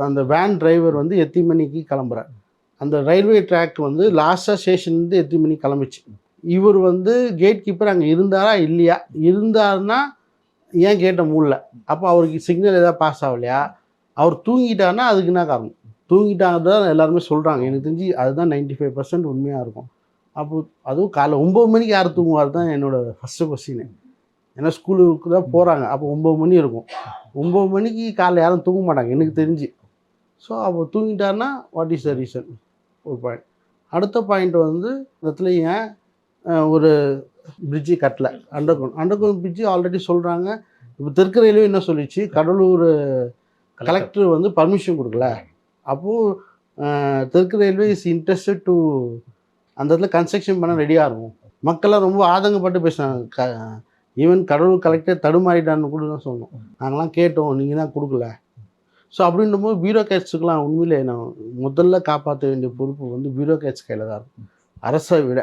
அந்த van driver வந்து எத்தனை மணிக்கு கிளம்புறார், அந்த ரயில்வே ட்ராக் வந்து லாஸ்ட்டாக ஸ்டேஷன்லேருந்து எத்தனை மணிக்கு கிளம்பிச்சு, இவர் வந்து கேட் கீப்பர் அங்கே இருந்தாரா இல்லையா, இருந்தாருன்னா ஏன் கேட்டை மூடல, அப்போ அவருக்கு சிக்னல் எதாவது பாஸ் ஆகலையா, அவர் தூங்கிட்டாருன்னா அதுக்கு என்ன காரணம், தூங்கிட்டாங்க தான் எல்லாருமே சொல்கிறாங்க. எனக்கு தெரிஞ்சு அதுதான் 95% உண்மையாக இருக்கும். அப்போ அதுவும் காலைல 9 மணிக்கு யார் தூங்குவார் தான் என்னோடய ஃபஸ்ட்டு கொஸ்டினு. ஏன்னா ஸ்கூலுக்கு தான் போகிறாங்க, அப்போ 9 மணி இருக்கும். 9 மணிக்கு காலைல யாரும் தூங்க மாட்டாங்க எனக்கு தெரிஞ்சு. ஸோ அப்போ தூங்கிட்டாருன்னா வாட் இஸ் த ரீசன், ஒரு பாயிண்ட். அடுத்த பாயிண்ட் வந்து இந்த இடத்துல ஏன் ஒரு பிரிட்ஜு கட்டல, அண்டர்கிரவுண்ட் பிரிட்ஜு ஆல்ரெடி சொல்கிறாங்க. இப்போ தெற்கு ரயில்வே என்ன சொல்லிச்சு, கடலூர் கலெக்டர் வந்து பர்மிஷன் கொடுக்கல. அப்போது தெற்கு ரயில்வே இஸ் இன்ட்ரெஸ்டட் டு அந்த இடத்துல கன்ஸ்ட்ரக்ஷன் பண்ண ரெடியாக இருக்கும். மக்கள்லாம் ரொம்ப ஆதங்கப்பட்டு பேசுனாங்க. ஈவன் கடலூர் கலெக்டர் தடுமாறிட்டான்னு கூட தான் சொன்னோம். நாங்களாம் கேட்டோம், நீங்கள் தான் கொடுக்கல. ஸோ அப்படின்னும்போது பியூரோக்ராட்ஸுக்கெலாம் உண்மையிலே நான் முதல்ல காப்பாற்ற வேண்டிய பொறுப்பு வந்து பியூரோக்ராட்ஸ் கையில் தான் இருக்கும், அரசை விட.